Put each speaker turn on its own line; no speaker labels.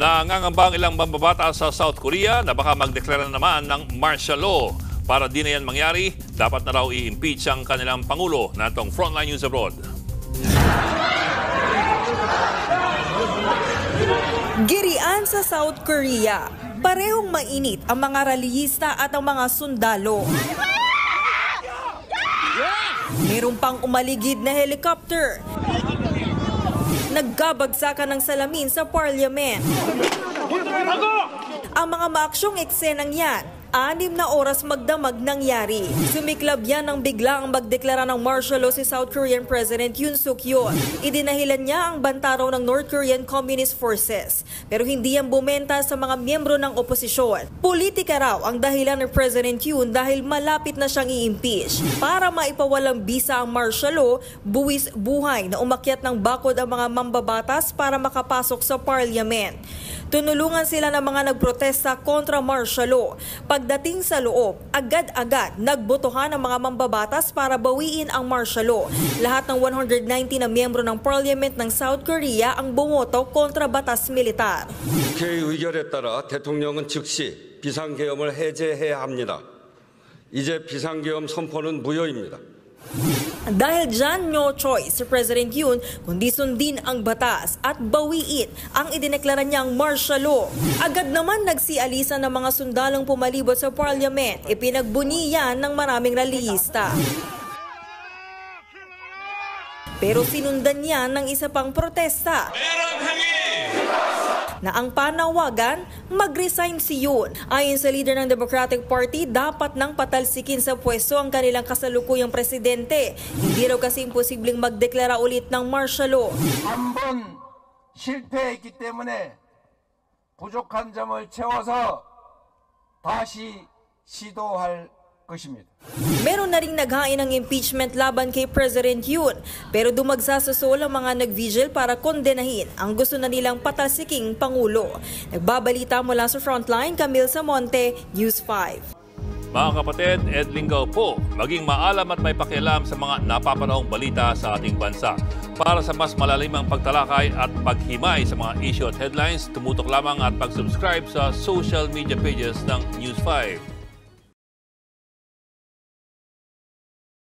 Nangangambang ilang mambabatas sa South Korea na baka magdeklara naman ng martial law. Para di na yan mangyari, dapat na raw i-impeach ang kanilang Pangulo. Natong Frontline News Abroad.
Girian sa South Korea. Parehong mainit ang mga rallyista at ang mga sundalo. Meron pang umaligid na helicopter. Naggabagsakan ng salamin sa parliament. Ang mga maaksyong eksenang yan, 6 na oras magdamag nangyari. Sumiklab yan nang biglang magdeklara ng martial law si South Korean President Yoon Suk Yeol. Idinahilan niya ang bantaraw ng North Korean Communist Forces. Pero hindi yan bumenta sa mga miyembro ng oposisyon. Politika raw ang dahilan ng President Yoon dahil malapit na siyang i-impeach. Para maipawalang bisa ang martial law, buwis buhay na umakyat ng bakod ang mga mambabatas para makapasok sa parliament. Tunulungan sila ng mga nagprotesta kontra martial law. Pagdating sa loob, agad-agad nagbotohan ang mga mambabatas para bawiin ang martial law. Lahat ng 190 na miyembro ng parliament ng South Korea ang bumoto kontra batas militar.
국회의 의결에 따라 대통령은 즉시 비상계엄을 해제해야 합니다. 이제 비상계엄 선포는 무효입니다.
Dahil dyan, no choice si President Yoon kundi sundin ang batas at bawiin ang idineklara niyang martial law. Agad naman nagsialisan ng mga sundalong pumalibot sa parliament. Ipinagbuniyan ng maraming rallyista. Pero sinundan niya ng isa pang protesta na ang panawagan, mag-resign si Yoon. Ayon sa leader ng Democratic Party, dapat nang patalsikin sa pwesto ang kanilang kasalukuyang presidente. Hindi raw kasi imposibleng magdeklara ulit ng martial law.
한번 실패했기 때문에 부족한 점을 채워서 다시 시도할 것입니다.
Meron na ring naghain ng impeachment laban kay President Yoon, pero dumagsa sa Seoul ang mga nag-vigil para kondenahin ang gusto na nilang patalsiking Pangulo. Nagbabalita mula sa Frontline, Camille Samonte, News 5.
Mga kapatid, Ed Lingaw po, maging maalam at may pakialam sa mga napapanahong balita sa ating bansa. Para sa mas malalimang pagtalakay at paghimay sa mga issue at headlines, tumutok lamang at pag-subscribe sa social media pages ng News 5.